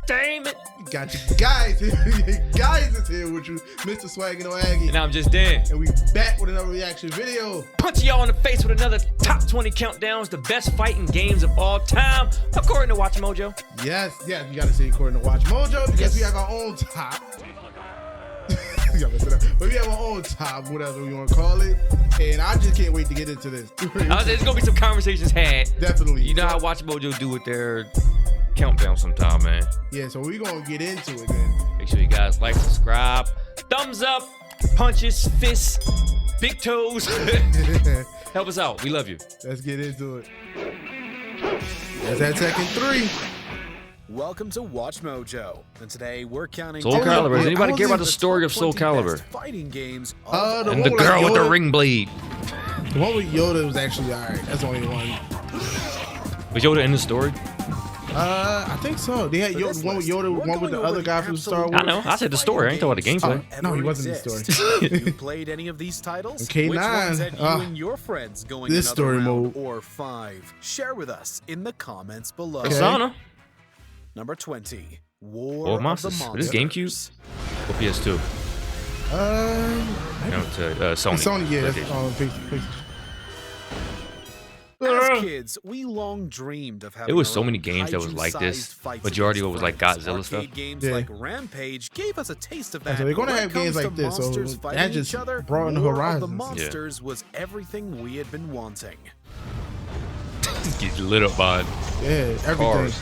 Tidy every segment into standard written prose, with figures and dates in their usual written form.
Entertainment. Got you guys. Guys is here with you, Mr. Swag and Aggie. And I'm just Dan. And we back with another reaction video. Punch y'all in the face with another top 20 countdowns, the best fighting games of all time, according to Watch Mojo. Yes, you gotta say according to Watch Mojo because we have our own top. But we have our own top, whatever you want to call it. And I just can't wait to get into this. There's gonna be some conversations had. Definitely. You know how Watch Mojo do with their countdown sometime, man. Yeah, so we're gonna get into it then. Make sure you guys like, subscribe, thumbs up, punches, fists, big toes. Help us out. We love you. Let's get into it. That's that Tekken 3. Welcome to Watch Mojo, and today we're counting Soulcalibur. Does anybody care about the story of Soulcalibur? Fighting games and the girl with the ring blade. The one with Yoda was actually alright. That's the only one. Was Yoda in the story? I think so. They had Yoda, one with Yoda, one with the other guy from Star Wars. I know. I said the story. I ain't talking about the gameplay. No, he wasn't in the story. Have you played any of these titles? K9. Which ones had you and your friends going this another story round mode or 5? Share with us in the comments below. Persona. Number 20, War of the Monsters. Monsters. This GameCube or PS2? No, Sony. Sony, yeah. That's, As kids, we long dreamed of having There was our so own many games that was like this. kaiju-sized Majority of it fights was like against Godzilla friends. stuff. Arcade games Yeah. like Rampage gave us a taste of that. so they're gonna When have it games comes like to this, so monsters that fighting just each other, broadened the War of horizons. the Monsters was everything we had been wanting. Get lit up by yeah, everything. cars.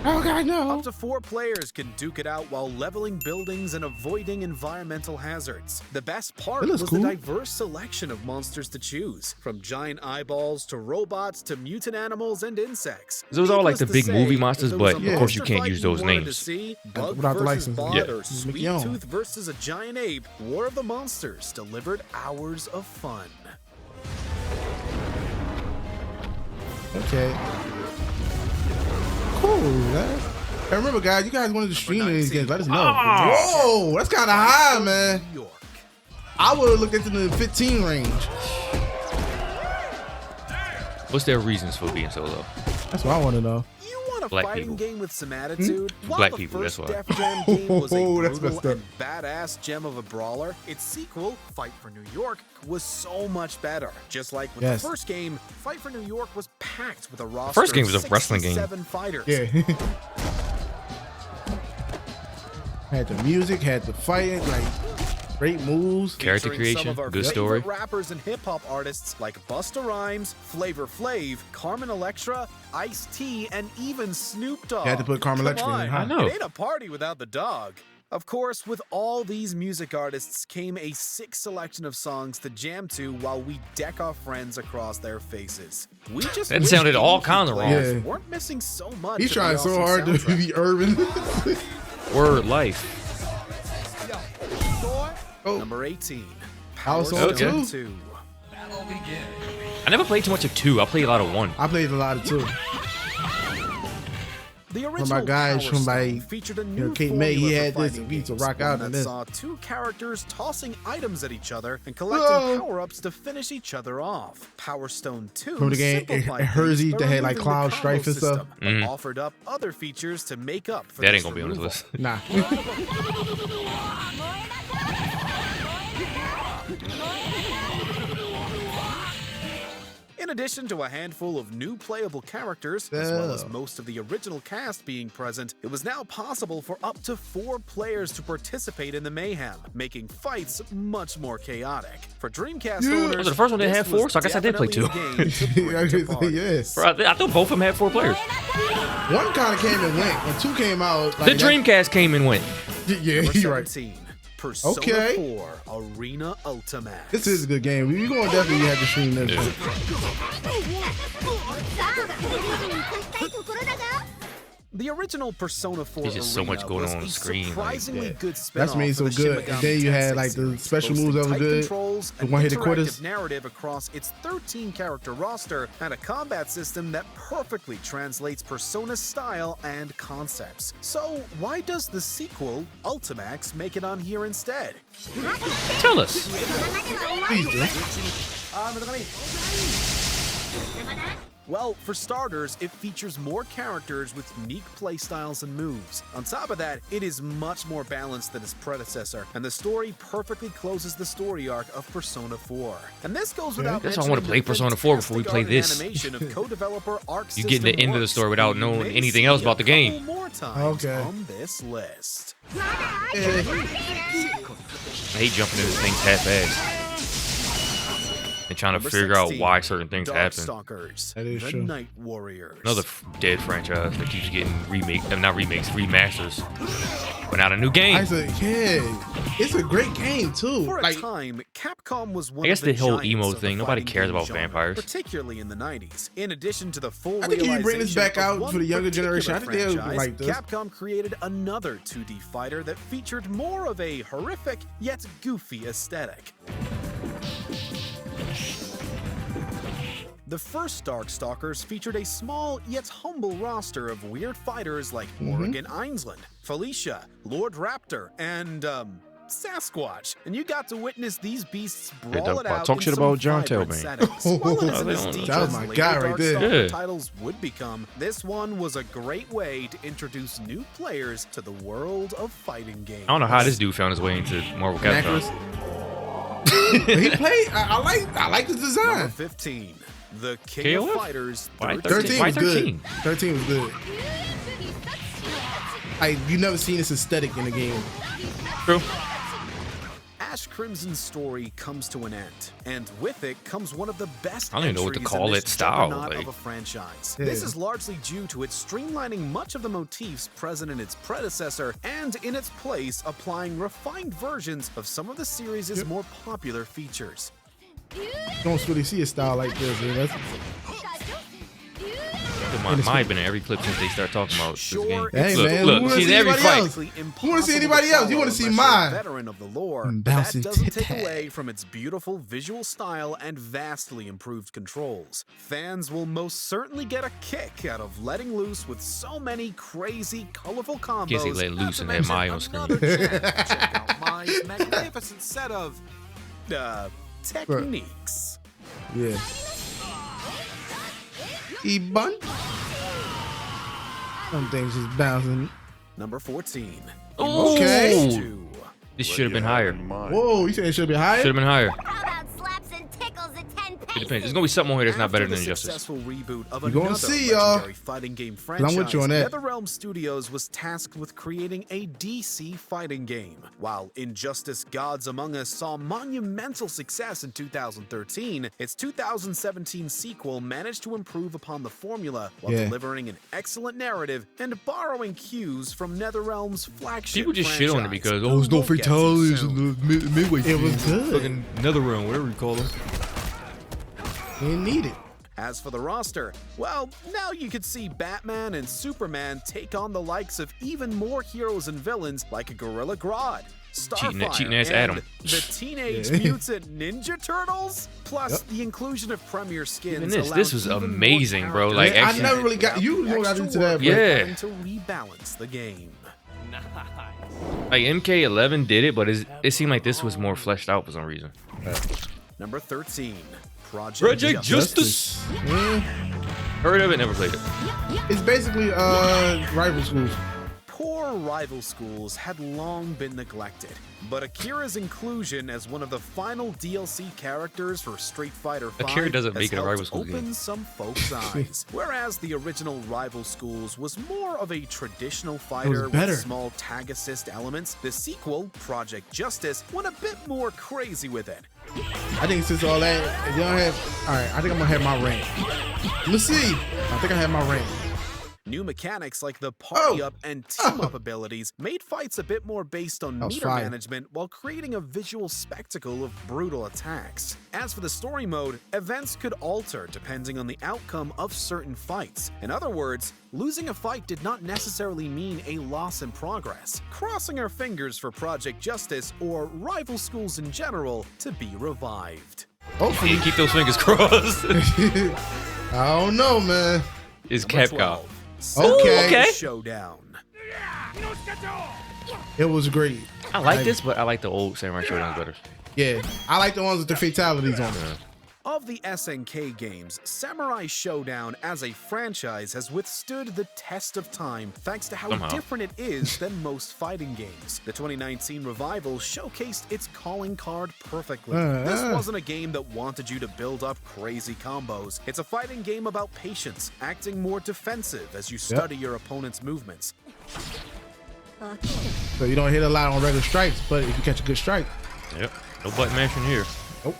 Oh God, no. Up to 4 players can duke it out while leveling buildings and avoiding environmental hazards. The best part was cool. the diverse selection of monsters to choose, from giant eyeballs to robots to mutant animals and insects. It was all like the Needless to big movie say, monsters, if there was but a of course you monster can't fight use those you wanted to names. see, Bug Without the versus license. Bot Yeah. or Sweet McYown. Tooth versus a giant ape, War of the Monsters delivered hours of fun. Okay. Cool, man. Hey, remember, guys, you guys wanted to stream these games. Let us know. Whoa, that's kind of high, man. New York. I would have looked into the 15 range. What's their reasons for being so low? That's what I want to know. You want a Black fighting people. game with some attitude? While Black the people, first that's why. Def Jam game was a Oh, that's brutal messed up. and badass gem of a brawler, its sequel, Fight for New York, was so much better. Just like with Yes. the first game, Fight for New York was packed with a roster first game of was a wrestling game. 67 fighters. Yeah. Had the music, had the fighting, like great moves. Character Featuring some creation, of our good favorite story. rappers and hip-hop artists like Busta Rhymes, Flavor Flav, Carmen Electra, Ice-T, and even Snoop Dogg. Had to put Carmen Come Electra in, on, huh? I know. It ain't a party without the dog. Of course, with all these music artists came a sick selection of songs to jam to while we deck our friends across their faces. We just That wish sounded all GameCube kinds of wrong. players Yeah. weren't missing so much. He's of the trying so awesome hard to soundtrack. be urban. Word life. Oh, Number 18, House Power of Stone 2. 2. I never played too much of 2. I played a lot of 1. I played a lot of 2. The original From my guys Power from Stone my, featured a you know, new Kate May, he formula had for this, fighting he used to games, rock one out that in this. saw 2 characters tossing items at each other and collecting Whoa. power-ups to finish each other off. Power Stone 2 Remember the game, simplified Hersey, things by that had, like, removing cloud the strife combo and stuff? system, but offered up other features to make up for That this ain't gonna be on this removal. list. Nah. In addition to a handful of new playable characters, as well as most of the original cast being present, it was now possible for up to 4 players to participate in the mayhem, making fights much more chaotic. For Dreamcast owners, Was it the first one they this had 4? was So I guess I did play 2. definitely a game to bring to parties. Yes. Bro, I thought both of them had 4 players. One kind of came and went. When 2 came out, The like, Dreamcast came and went. Yeah, Number you're right. 17, Persona Okay. 4 Arena Ultimax. This is a good game. We're going to definitely have to stream this one. The original Persona 4 There's just so Arena much going was on a the screen, like, surprisingly yeah. good spin-off That's made for so the good. Shin And then you Megami had, Tensei like, the series, special boasting moves that was tight good. controls, The an one-hitter interactive quitters. narrative across its 13-character roster, and a combat system that perfectly translates Persona's style and concepts. So why does the sequel, Ultimax, make it on here instead? Tell us. Please do. Well, for starters, it features more characters with unique playstyles and moves. On top of that, it is much more balanced than its predecessor, and the story perfectly closes the story arc of Persona 4. And this goes without That's why I want to play Persona 4 before we play this. You get the end of the story without knowing anything else about the game. Okay. On this list. I hate jumping into things half-assed and trying to figure out why certain things happen. Darkstalkers, that is the true. Night Warriors. Another dead franchise that keeps getting not remakes, remasters. But not a new game. It's a great game too. For a time, Capcom was one I guess of the the whole giants emo of thing, the nobody fighting cares game about genre, vampires. particularly in the 90s. In addition to the full I think if you bring this back realization out of for the younger one generation, I think they'll franchise, like this. Capcom created another 2D fighter that featured more of a horrific yet goofy aesthetic. The first Darkstalkers featured a small yet humble roster of weird fighters like Morrigan Ainsland, Felicia, Lord Raptor, and Sasquatch, and you got to witness these beasts brawl it out talk in shit some about John vibrant Tailbane. settings. While it isn't as That deep was as my later guy right there. Darkstalker Yeah. titles would become, this one was a great way to introduce new players to the world of fighting games. I don't know how this dude found his way into Marvel Capcom. He played. I like the Number design. 15, the King KOF? of Fighters. Why 13 Why was 13? good. 13 was good. You never seen this aesthetic in the game. True. Ash Crimson's story comes to an end, and with it comes one of the best I don't even know what to entries call in it this style, juggernaut like. of a franchise. Yeah. This is largely due to its streamlining much of the motifs present in its predecessor, and in its place applying refined versions of some of the series' more popular features. You don't really see a style like this. Man. That's, Might have been in every clip since they start talking about this game. Hey, Look, man, look, who wants she's to in every see fight. anybody else? You want to see anybody else? You want to see mine? Veteran of the lore, Mm, but that bouncing doesn't take tit-tat. away from its beautiful visual style and vastly improved controls. Fans will most certainly get a kick out of letting loose with so many crazy, colorful combos. Guess he let not loose to and had Mai mention on screen. another chance to check out Mai's magnificent set of techniques. yeah. E-bun. Some things just bouncing. Number 14. Ooh. Okay. 2. This should have been higher. Whoa, you saying it should be higher? Should have been higher. How about slaps and tickles at 10 It depends. There's gonna be something on here that's not better After than the Injustice. successful reboot of You gonna another see, y'all. legendary fighting game franchise, I'm with you on that. NetherRealm Studios was tasked with creating a DC fighting game. While Injustice: Gods Among Us saw monumental success in 2013, its 2017 sequel managed to improve upon the formula while delivering an excellent narrative and borrowing cues from NetherRealm's flagship People just shit on it franchise. because We'll there's no get to fatalities soon. in the midway. It was good. Fucking NetherRealm, whatever you call them. You didn't need it. As for the roster, well, now you could see Batman and Superman take on the likes of even more heroes and villains like Gorilla Grodd, Starfire, Cheating ass and Adam. the Teenage Yeah. Mutant Ninja Turtles. Plus, the inclusion of Premier Skins. Even this allowed was even more amazing, bro. characters Like, to actually- I never really got you. Know what I did to that? Bro. Yeah. to rebalance the game. Like MK11 did it, but it seemed like this was more fleshed out for some reason. Number 13, Project Project Justice. Justice. Yeah. Heard of it, never played it. It's basically rival schools. Poor rival schools had long been neglected, but Akira's inclusion as one of the final DLC characters for Street Fighter V Akira doesn't has make it a helped rival school open game. some folks' eyes. Whereas the original Rival Schools was more of a traditional fighter better. with small tag assist elements, the sequel, Project Justice, went a bit more crazy with it. I think since all that, if y'all have, all right, I think I'm gonna have my rank. Let's see. I think I have my rank. New mechanics like the party Oh. up and team up abilities made fights a bit more based on That was meter fire. management while creating a visual spectacle of brutal attacks. As for the story mode, events could alter depending on the outcome of certain fights. In other words, losing a fight did not necessarily mean a loss in progress. Crossing our fingers for Project Justice or Rival Schools in general to be revived. Hopefully. Yeah, keep those fingers crossed. I don't know, man. It's Number Capcom. 12, Okay. Showdown. It was great. I like this, but I like the old Samurai Shodown better. Yeah, I like the ones with the fatalities on them. Of the SNK games, Samurai Shodown as a franchise has withstood the test of time thanks to how different it is than most fighting games. The 2019 revival showcased its calling card perfectly. This wasn't a game that wanted you to build up crazy combos. It's a fighting game about patience, acting more defensive as you study your opponent's movements. So you don't hit a lot on regular strikes, but if you catch a good strike. Yep. No button mashing here. Nope.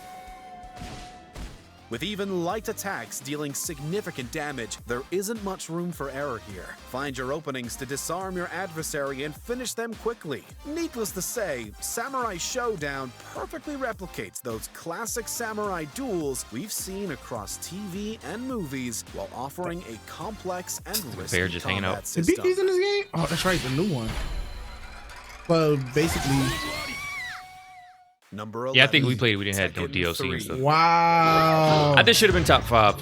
With even light attacks dealing significant damage, there isn't much room for error here. Find your openings to disarm your adversary and finish them quickly. Needless to say, Samurai Shodown perfectly replicates those classic samurai duels we've seen across TV and movies while offering a complex and risky just hanging out. combat The system. BP's in this game? Oh, that's right, the new one. Well, basically. Number 11. Yeah, I think we played it. We didn't have no Tekken DLC 3. and stuff. Wow. I think should have been top 5.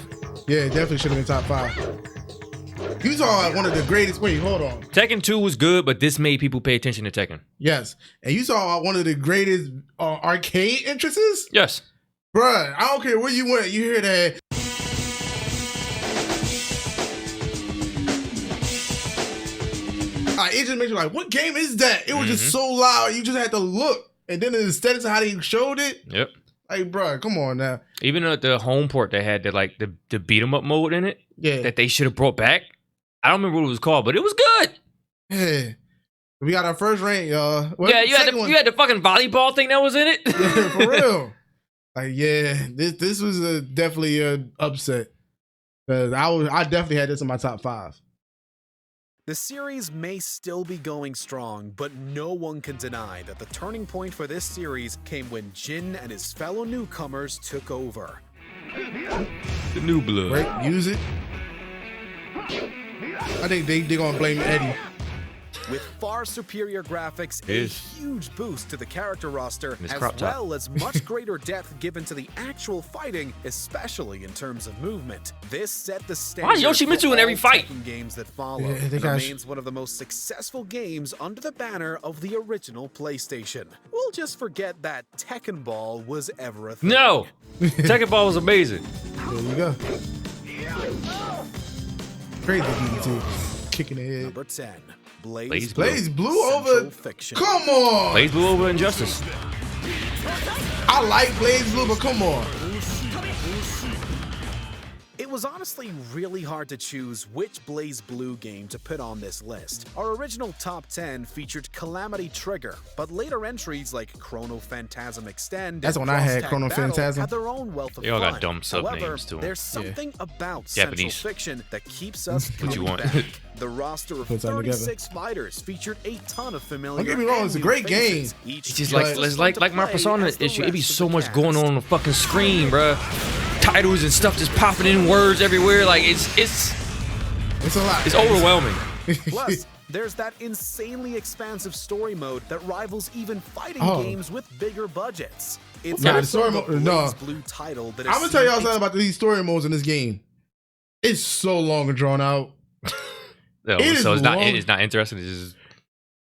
Yeah, it definitely should have been top 5. You saw one of the greatest. Wait, hold on. Tekken 2 was good, but this made people pay attention to Tekken. Yes, and you saw one of the greatest arcade entrances. Yes. Bruh, I don't care where you went. You hear that? It just makes you like, what game is that? It was just so loud. You just had to look. And then the aesthetics of how they showed it. Yep. Like, bro, come on now. Even at the home port, they had the beat 'em up mode in it. Yeah. That they should have brought back. I don't remember what it was called, but it was good. Yeah. We got our first rank, y'all. Well, Yeah, you had the fucking volleyball thing that was in it. Yeah, for real. Like, yeah, this was definitely an upset. Cause I definitely had this in my top 5. The series may still be going strong, but no one can deny that the turning point for this series came when Jin and his fellow newcomers took over. The new blood. Right? Use it. I think they're gonna blame Eddie. With far superior graphics, a huge boost to the character roster, as well as much greater depth given to the actual fighting, especially in terms of movement. This set the standard Why Yoshimitsu in every fight? Tekken games that follow. Yeah, It remains one of the most successful games under the banner of the original PlayStation. We'll just forget that Tekken Ball was ever a thing. No, Tekken Ball was amazing. There you go. Crazy DDT. Kicking the head. Number 10. BlazBlue over Fiction. Come on. BlazBlue over Injustice. I like BlazBlue, but come on. It was honestly really hard to choose which BlazBlue game to put on this list. Our original top 10 featured Calamity Trigger, but later entries like Chrono Phantasm Extend That's and when I had Cross Chrono Tag Battle Phantasm. had their own wealth of They all fun. got dumb sub-names However, to 'em. there's something about Japanese. Central Fiction that keeps us What you coming want? back. The roster of Put something together. 36 fighters featured a ton of familiar. Don't get me wrong, it's a great and new faces, game. each It's just just like my play Persona as the issue. It'd be rest of so the much cast. going on the fucking screen, bruh. Titles and stuff just popping in words everywhere. Like it's a lot. It's overwhelming. Plus, there's that insanely expansive story mode that rivals even fighting games with bigger budgets. It's Nah, the also story the mode- no. BlazBlue title that I'm has gonna tell y'all seen something about these story modes in this game. It's so long and drawn out. No, It so is it's long. not interesting. It's just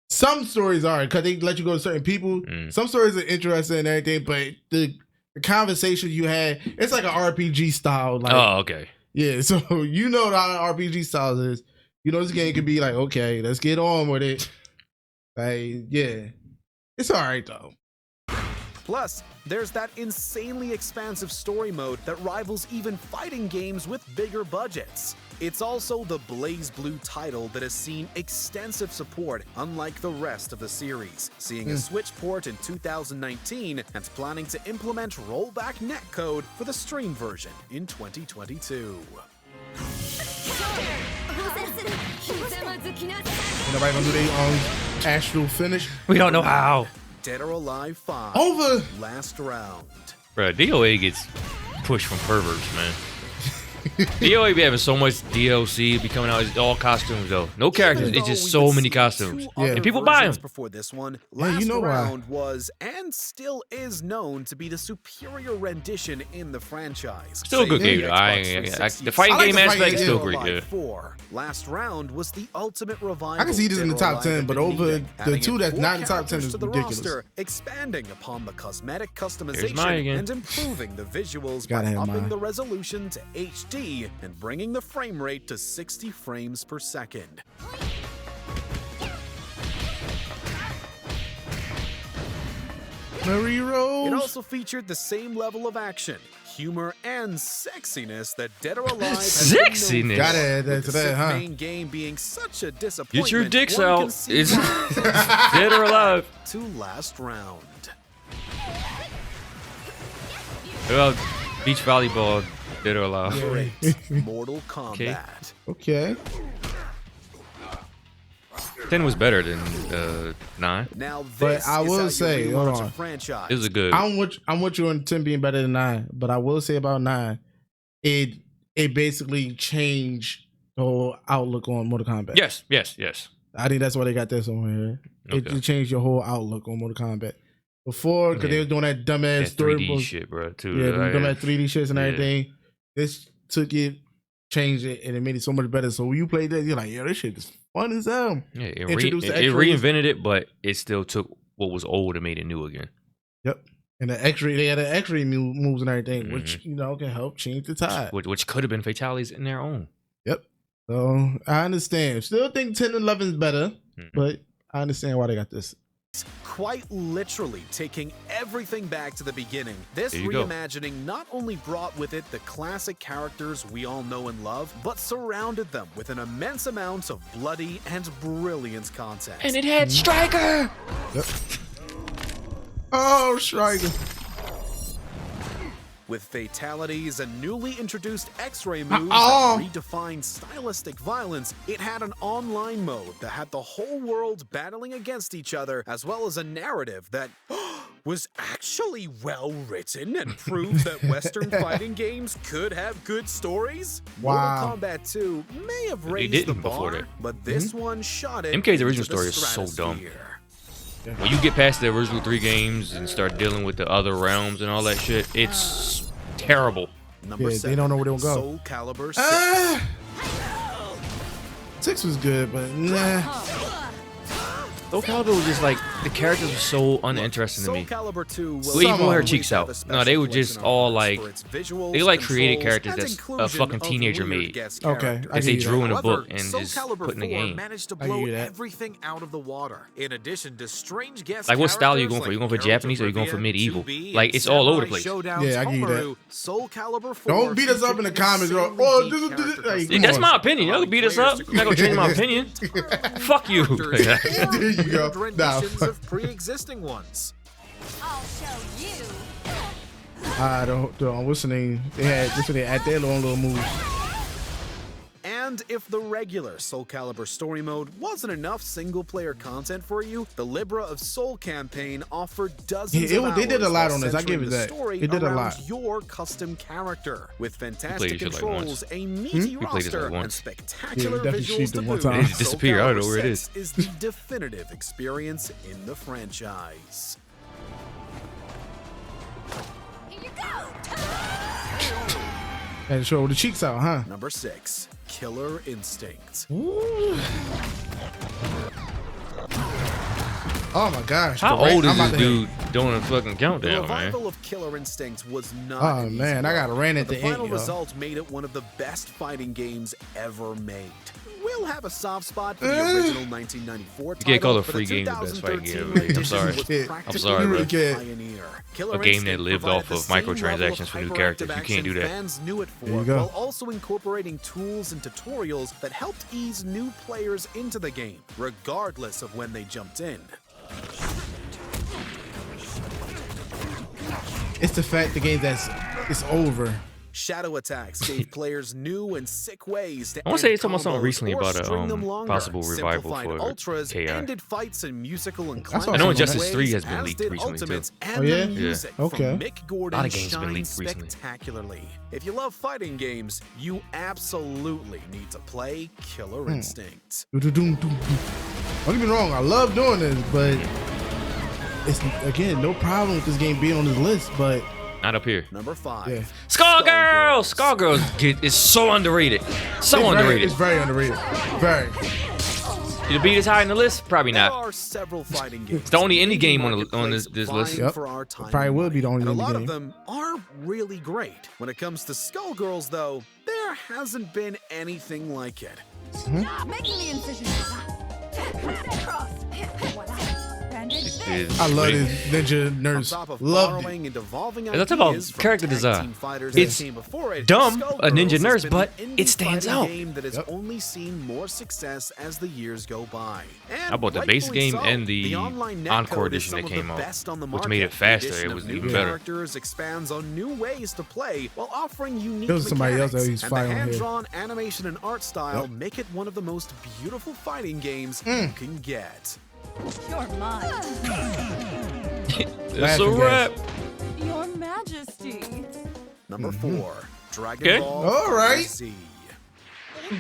Some stories are because they let you go to certain people. Some stories are interesting and everything, but the conversation you had, it's like an RPG style. Like, oh, okay. yeah, so you know how RPG style is. You know this game could be like, okay, let's get on with it. Like, yeah, it's all right though. Plus, there's that insanely expansive story mode that rivals even fighting games with bigger budgets. It's also the BlazBlue title that has seen extensive support, unlike the rest of the series, seeing a Switch port in 2019 and planning to implement rollback netcode for the stream version in 2022. Nobody gonna do their astral finish We don't know how. Dead or Alive 5. over. Last round. Bruh, DOA gets pushed from perverts, man. BOA be having so much DLC be coming out. It's all costumes though. No characters. It's just so many costumes. Yeah. And people buy them. Before this one, Yeah, Last you know why. Round was and still is known to be the superior rendition in the franchise. Still a good Save game the though. Xbox 360. The fighting I like game the aspect fighting is still game. great. Alive Yeah. 4. Last Round was the ultimate revival. I can see this in the Dead or top Alive 10, had but been over needed, the adding two in that's 4 not in the top 10 characters is to the ridiculous. roster, expanding upon the cosmetic Here's mine customization again. and improving the visuals Gotta by have upping mine. the resolution to HD and bringing the frame rate to 60 frames per second. Mary It Rose. also featured the same level of action, humor, and sexiness that Dead or Alive has been known for. Sexiness. Gotta add that With to the that, Sith huh? main game being such a disappointment. Get your dicks one can out. see It's why Dead or Alive. to Last Round. What about beach volleyball? Dead or Alive. Great. Mortal Kombat. Okay. 10 was better than 9. Now this But I is will how you say, hold relaunch a on. franchise. It was a good. I'm with you on 10 being better than 9, but I will say about 9, it basically changed the whole outlook on Mortal Kombat. Yes. I think that's why they got this on here. Okay. It changed your whole outlook on Mortal Kombat. Before, because they was doing that dumbass That story 3D mode- shit, bro. Too. Yeah, Like, them dumbass 3D shits and yeah. everything. This took it, changed it, and it made it so much better. So when you play that, you're like, yo, this shit is fun as hell. Yeah, it Introduced the it X-rays. reinvented it, but it still took what was old and made it new again. Yep. And the X-ray, they had the X-ray moves and everything, which, you know, can help change the tide. Which could have been fatalities in their own. Yep. So I understand. Still think 10 and 11 is better, Mhm. but I understand why they got this. Quite literally taking everything back to the beginning. This There you go. reimagining not only brought with it the classic characters we all know and love, but surrounded them with an immense amount of bloody and brilliant content. And it had Striker. Yep. Oh, Striker. With fatalities and newly introduced X-ray moves Oh. that redefined stylistic violence, it had an online mode that had the whole world battling against each other, as well as a narrative that was actually well written and proved that Western fighting games could have good stories. Wow. Mortal Kombat 2 may have They raised the didn't before bar, that. but this one shot it. MK's original into the story is so dumb. stratosphere. When you get past the original 3 games and start dealing with the other realms and all that shit, it's terrible. Number Yeah, they 7, don't know where they'll go. Soulcalibur 6. Ah! 6 was good, but nah. Soulcalibur was just like the characters were so uninteresting to me. Soulcalibur 2 will Well, even with her always cheeks have out. a special No, they were place just in our all hearts like for its visuals, they like created controls, characters and that's a inclusion fucking of teenager weird made. guest Okay, characters. I That they give you drew that. in a However, book and just Soulcalibur put in the 4 game. managed to I give blow you that. everything out of the water. In addition to strange guest Like, what style are you characters going for? You going for like Japanese or you going for Naruto, medieval? 2B, Like, and it's all over the Samurai place. Shodown's Yeah, I give you that. Homaru, Soulcalibur 4 Don't beat us up in the comments, bro. Oh, this is- featured like, unique come That's on. my opinion. Y'all can beat us up. I'm not gonna change my opinion. Fuck you. There you go. Weird Nah. renditions of pre-existing ones. I'll show you. I don't. What's the name? They had this. They had their own little moves. And if the regular Soulcalibur story mode wasn't enough single-player content for you, the Libra of Soul campaign offered dozens Yeah, of they did a hours lot while on this. I centering give it the that. story They did a around lot. your custom character with fantastic played this shit like controls, once. a meaty We played this like roster, and once. spectacular Yeah, definitely visuals cheated to one boot. time. It just disappeared. I don't know where it Soulcalibur 6 is the definitive experience in the franchise. Here you go. And show the cheeks out, huh? Number 6, Killer Instinct. Oh my gosh. How the rank- old is I'm about this to dude doing a fucking The countdown, man? revival of Killer Instinct was not Oh, an easy man, I got road, ran at but the the end, final yo. result made it one of the best fighting games ever made. We'll have a soft spot for the original 1994 You can't call title, a but free the game the best fighting game 2013 ever made. I'm edition sorry. was I'm practically sorry, bro. a Kid. pioneer. Killer A game that Instinct lived provided off the of same level microtransactions of for new hyperactive characters. You can't do action that. Fans knew it There you for, go. while also incorporating tools and tutorials that helped ease new players into the game, regardless of when they jumped in. It's the fact the game it's over. Shadow attacks gave players new and sick ways to I want to say end it's almost something combos recently or about string them a longer. possible revival Simplified for Ultras KI. ended fights in musical and That's climax I know Injustice ways, 3 has been as leaked did recently, too. Ultimates and Oh, yeah? the music Yeah. Okay. from Mick Gordon A lot of games have been shines leaked recently. spectacularly. If you love fighting games, you absolutely need to play Killer Instinct. Don't get me wrong, I love doing this, but it's again no problem with this game being on this list, but Not up here. Number 5. yeah. Skullgirls! Skullgirls is so underrated. So underrated. It's very underrated. Very. Did it beat as high in the list? Probably There not. are several fighting games. It's the only indie indie game on marketplace this list. vying Yep. for our time Probably and would be the money, only and a indie lot game. of them are really great. When it comes to Skullgirls, though, there hasn't been anything like it. Ah, making the incision. Cross. Voila. Bandage there. I love Wait. this ninja On nurse. top of Loved borrowing and evolving Let's talk about ideas from character tag design. team fighters It's that came before it, dumb, a Skullgirls ninja has nurse, been but an it indie stands fighting out. game that has Yep. only seen more success as the years go by. And I bought the base rightfully game so. and the online Encore netcode is edition some that of the came out, best on the which made it market. faster. The addition It was of new even better. characters expands on new ways to play while offering unique There was somebody else mechanics. that he's And the fighting here. hand-drawn animation and art style Yep. make it one of the most beautiful fighting games you can get. You're mine. It's a Laughing wrap. Your Majesty. Number 4, Dragon Okay. Ball All right. Z.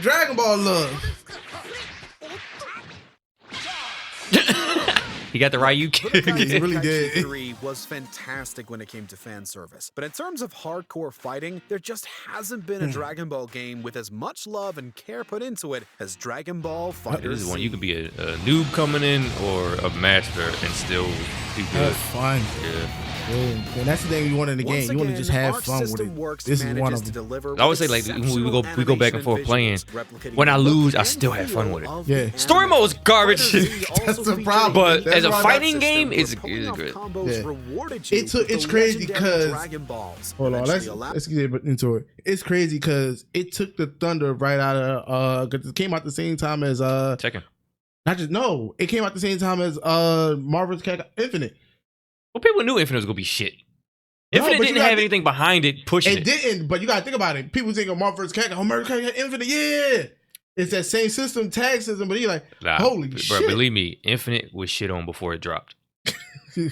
Dragon Ball love. He got the Ryu kick. He really Tekken did. 3 was fantastic when it came to fan service, but in terms of hardcore fighting, there just hasn't been a Dragon Ball game with as much love and care put into it as Dragon Ball FighterZ. This is one you could be a noob coming in or a master and still do good. Have fun. Yeah. And that's the thing you want in the Once game. You want to again, just have Arc fun with System it. Works This is one manages of to them. deliver I would say, like, when we go back and forth playing, when I lose, I still have fun with it. Yeah. Story mode is garbage. That's the problem. But That's as a why fighting that game, it's good. good. Yeah. It's crazy because hold on, let's get into it. It's crazy because it took the thunder right out of because it came out the same time as Tekken. it came out the same time as Marvel's Capcom Infinite. Well, people knew Infinite was gonna be shit. No, Infinite but you didn't gotta have anything behind it pushing It it. didn't, but you gotta think about it. People think of Marvel vs. Capcom, Marvel vs. Capcom Infinite, yeah. It's that same system, tag system, but you're like, Nah, holy bro, shit. believe me, Infinite was shit on before it dropped.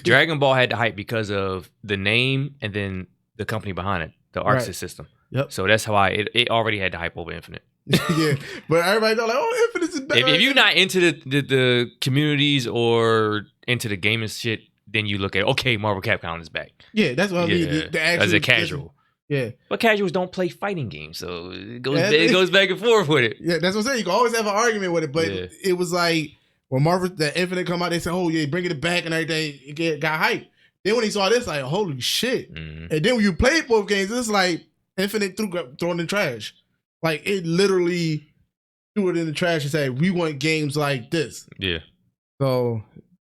Dragon Ball had the hype because of the name and then the company behind it, the Arc Right. system. Yep. So that's how it already had the hype over Infinite. Yeah, but everybody know like, oh, Infinite is better. If you're not into the communities or into the gaming shit, then you look at, okay, Marvel Capcom is back. Yeah, that's what I mean. Yeah, The actual as a casual. Yeah, But casuals don't play fighting games, so it goes, Yeah, it goes back and forth with it. yeah, that's what I'm saying. You can always have an argument with it, but Yeah. it was like when Marvel the Infinite come out, they said, "Oh yeah, bringing it back and everything." It got hype. Then when he saw this, like, holy shit! Mhm. And then when you played both games, it's like Infinite thrown in the trash. Like it literally threw it in the trash and said, "We want games like this." Yeah. So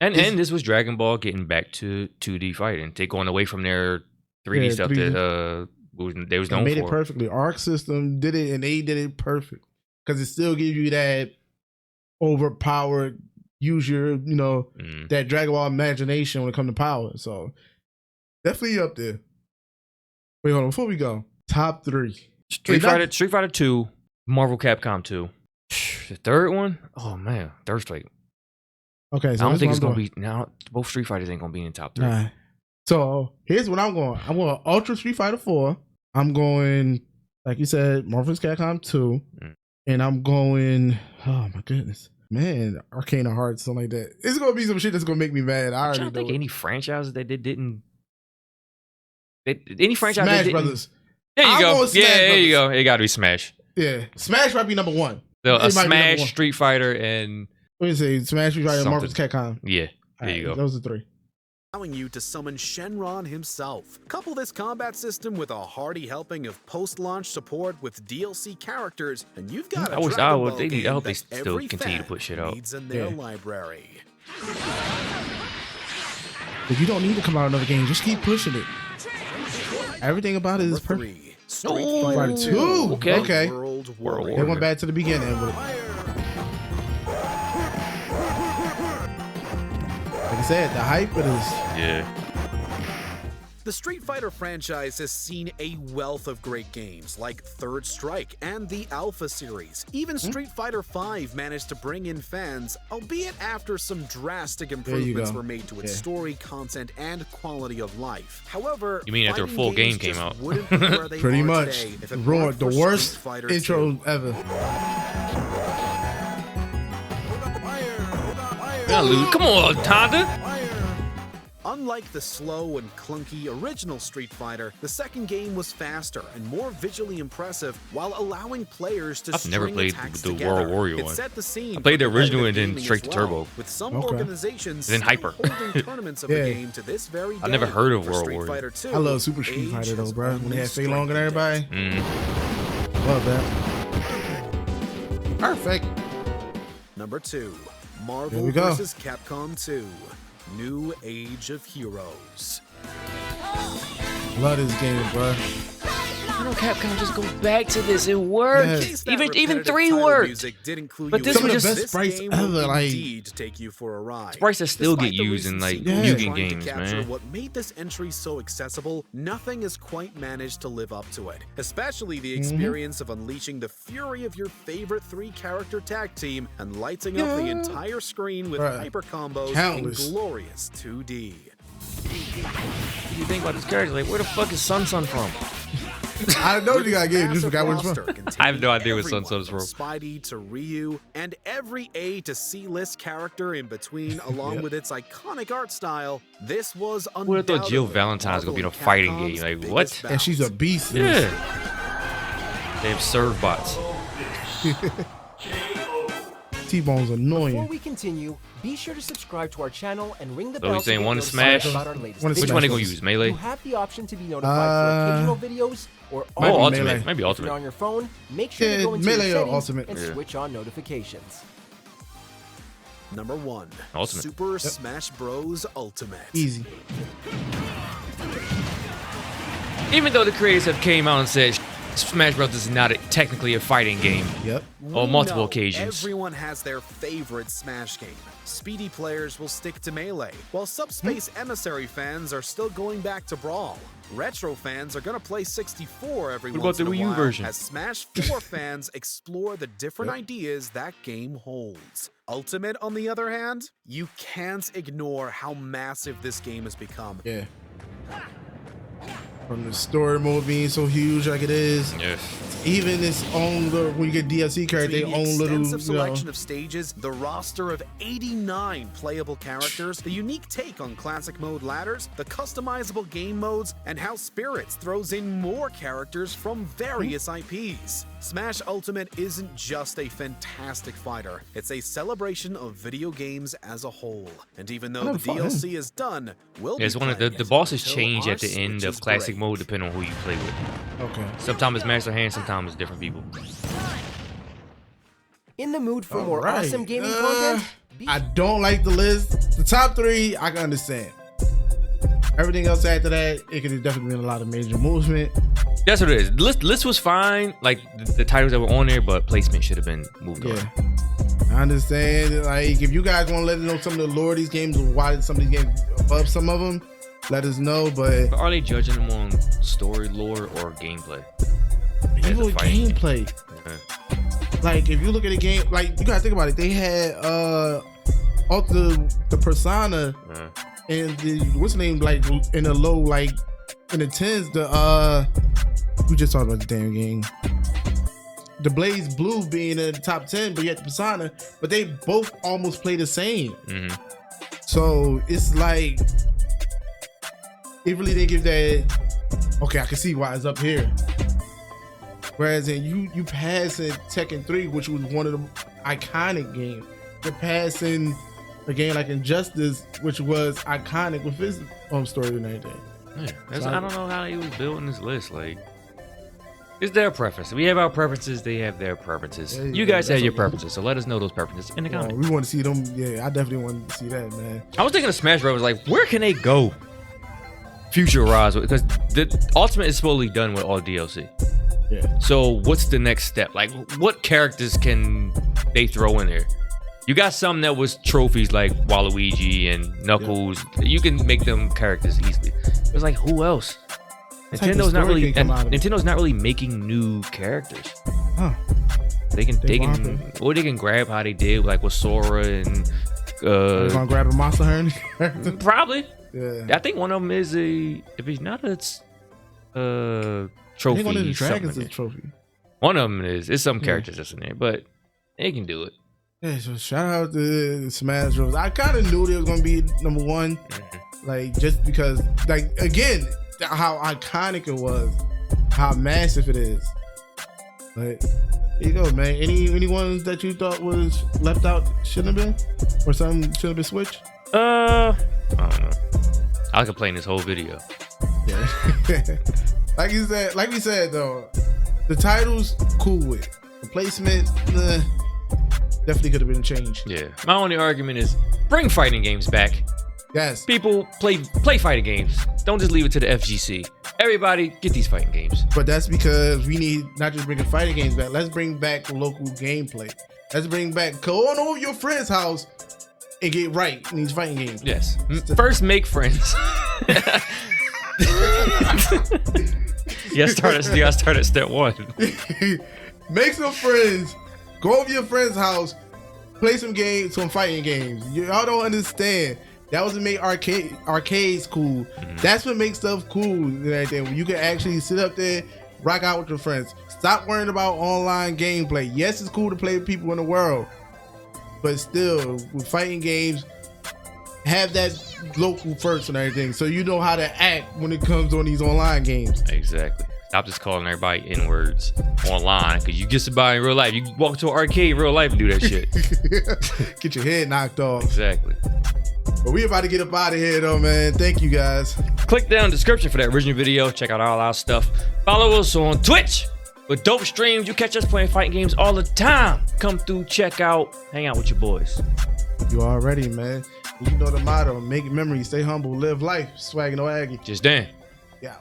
And this was Dragon Ball getting back to 2D fighting. They going away from their 3D Yeah, stuff 3D. that they was they known made for. it perfectly. Arc system did it, and they did it perfect because it still gives you that overpowered, use your Mhm. that Dragon Ball imagination when it comes to power. So definitely up there. Wait, hold on. Before we go, top 3. Street Fighter 2, Marvel Capcom 2. The third one, oh man, third straight. Okay, so I don't think this it's one gonna I'm be now. Both Street Fighters ain't gonna be in the top 3. Nah. So here's what I'm going. I'm going Ultra Street Fighter 4. I'm going, like you said, Marvel vs. Capcom 2. Mm. And I'm going, oh my goodness. Man, Arcane of Hearts, something like that. It's gonna be some shit that's gonna make me mad. I I'm already trying to think know. any franchises that they didn't. Any franchise Smash that didn't. Brothers. There you I'm go. going Yeah, Smash there you Brothers. go. It got to be Smash. Yeah. Smash might be number 1. A It might be number Smash, 1. Street Fighter, and What do you say? Smash Street Fighter and Marvel vs. Capcom. yeah, there you go. Those are 3. Allowing you to summon Shenron himself. Couple this combat system with a hearty helping of post-launch support with DLC characters, and you've got a I wish- Dragon I Ball hope they game still that every continue to fan put shit out. needs in their Yeah. library. If you don't need to come out another game, just keep pushing it. Everything about it is Number perfect. 3, Street Ooh, Fighter Fighter 2. 2. Okay. World World They Warrior. went back to the beginning with it. Like I said, the hype it is. Yeah. The The Street Fighter franchise has seen a wealth of great games like Third Strike and the Alpha series. Even Street Fighter V managed to bring in fans, albeit after some drastic improvements were made to its story, content, and quality of life. However, you mean after a full game came out? Pretty much. Ruined the worst intro ever. Come on, Tonda. Unlike the slow and clunky original Street Fighter, the second game was faster and more visually impressive while allowing players to I've never played the together. World Warrior It one. set the scene I played the for original and competitive then straight to gaming as Turbo. well, with some organizations And then Hyper. holding tournaments of the game to this very day. I've never heard of For World Street Warrior. Fighter 2, I love Super Street Fighter though, bro. When they had Fei Long and everybody. Love that. Perfect. Number 2, Marvel we go. vs. Capcom 2, New Age of Heroes. Love this game, bro. Why don't Capcom just go back to this? It works. Yes. Even 3 worked. But this Some was of the just best sprites ever. Like take you for a ride. sprites that still Despite get the used in like recency Mugen of trying to games, capture man. What made this entry so accessible, nothing has quite managed to live up to it. Especially the experience of unleashing the fury of your favorite 3-character tag team and lighting up the entire screen with hyper combos Countless. in glorious 2D. What do you think about this character? Like, where the fuck is Sun from? I know you got a game, just forgot where it's from. I have no idea what Sun is from. Spidey to Ryu, and every A to C list character in between, along with its iconic art style, this was Who would have thought Jill Valentine's gonna be in a fighting game? Like, what? And she's a beast. in Yeah. this. They have serve bots. T-Bone's Before annoying. we continue, be sure to subscribe to our channel and ring the So bell. he's saying to get one to notified smash? about our latest One to videos. Which one they gonna Smash. use? Melee? You have the option to be notified for occasional videos or Oh, all Ultimate. Melee. Maybe If you're Ultimate. on your phone, make sure Yeah, to go into Melee your or settings Ultimate. and Yeah. switch on notifications. Number 1, Ultimate. Super Smash Bros. Ultimate. Easy. Even though the creators have came out and said Smash Bros. Is not technically a fighting game Yep. on We multiple know occasions. Everyone has their favorite Smash game. Speedy players will stick to Melee, while Subspace Emissary fans are still going back to Brawl. Retro fans are gonna play 64 every What about once the in a Wii U while, version? as Smash 4 fans explore the different ideas that game holds. Ultimate, on the other hand, you can't ignore how massive this game has become. Yeah. From the story mode being so huge like it is, Yes. even its own little, when you get DLC character, The their own little, extensive you know, selection of stages, the roster of 89 playable characters, the unique take on classic mode ladders, the customizable game modes, and how Spirits throws in more characters from various IPs. Smash Ultimate isn't just a fantastic fighter, it's a celebration of video games as a whole. And even though the DLC is done, we'll be It's one of playing the it bosses until change our at the end Switch of is classic great. mode depending on who you play with. okay. Sometimes it's Master Hand, sometimes it's different people. In the mood for more Alright. awesome gaming content? I don't like the list. The top 3, I can understand. Everything else after that, it could have definitely been a lot of major movement. That's what it is. List was fine, like the titles that were on there, but placement should have been moved on. I understand. Like, if you guys want to let us know some of the lore of these games or why some of these games above some of them, let us know. But But are they judging them on story, lore, or gameplay? even with fighting game. gameplay, Yeah. like if you look at the game, like you gotta think about it. They had all the Persona Yeah. and the what's the name, like in the low, like in the 10s. The we just talked about the damn game. The BlazBlue being in the top 10, but yet the Persona, but they both almost play the same. Mhm. So it's like it really didn't give that. Okay, I can see why it's up here. Whereas in you passing Tekken 3, which was one of the iconic games. You're passing a game like Injustice, which was iconic with his story and everything. Yeah, that's, So I don't know how he was building this list. Like, it's their preference. We have our preferences. They have their preferences. Yeah, You guys have that's your okay. preferences, so let us know those preferences in the comments. We want to see them. Yeah, I definitely want to see that, man. I was thinking of Smash Bros. Like, where can they go? Future Rise, because the Ultimate is supposedly done with all DLC. Yeah. So what's the next step? Like, what characters can they throw in there? You got some that was trophies like Waluigi and Knuckles. You can make them characters easily. It's like, who else? type of Nintendo's not story really can come out of it? Nintendo's not really making new characters. Huh. They can Wonka. or they can grab how they did like with Sora and They're gonna grab a Monster Hunter. probably. Yeah. I think one of them is if it's not a I trophy. think one of the something dragons in is a there. trophy. One of them is. It's some characters that's in there, but they can do it. Yeah, so shout out to Smash Bros. I kind of knew they was gonna be number one, like just because, like again, how iconic it was, how massive it is. But here you go, man. Any ones that you thought was left out shouldn't have been, or something should have been switched? I don't know. I could play in this whole video. Yeah. like we said though, the titles cool with the placement. Definitely could have been changed. Yeah. My only argument is bring fighting games back. Yes. People play fighting games. Don't just leave it to the FGC. Everybody get these fighting games. But that's because we need not just bringing fighting games back. Let's bring back local gameplay. Let's bring back go on over your friend's house and get right in these fighting games. Yes. First, make friends. Yeah, start at step one. Make some friends. Go over your friend's house. Play some games, some fighting games. Y'all don't understand. That was what made arcades cool. That's what makes stuff cool and everything. When you can actually sit up there, rock out with your friends. Stop worrying about online gameplay. Yes, it's cool to play with people in the world, but still, with fighting games, have that local first and everything, so you know how to act when it comes on these online games. Exactly. Stop just calling everybody N-words online, because you get somebody in real life. You walk to an arcade in real life and do that shit. Get your head knocked off. Exactly. But we about to get up out of here though, man. Thank you guys. Click down in the description for that original video. Check out all our stuff. Follow us on Twitch with dope streams. You catch us playing fighting games all the time. Come through, check out, hang out with your boys. You already, man. You know the motto: make memories, stay humble, live life. Swag no Aggie. Just Dan. Yeah.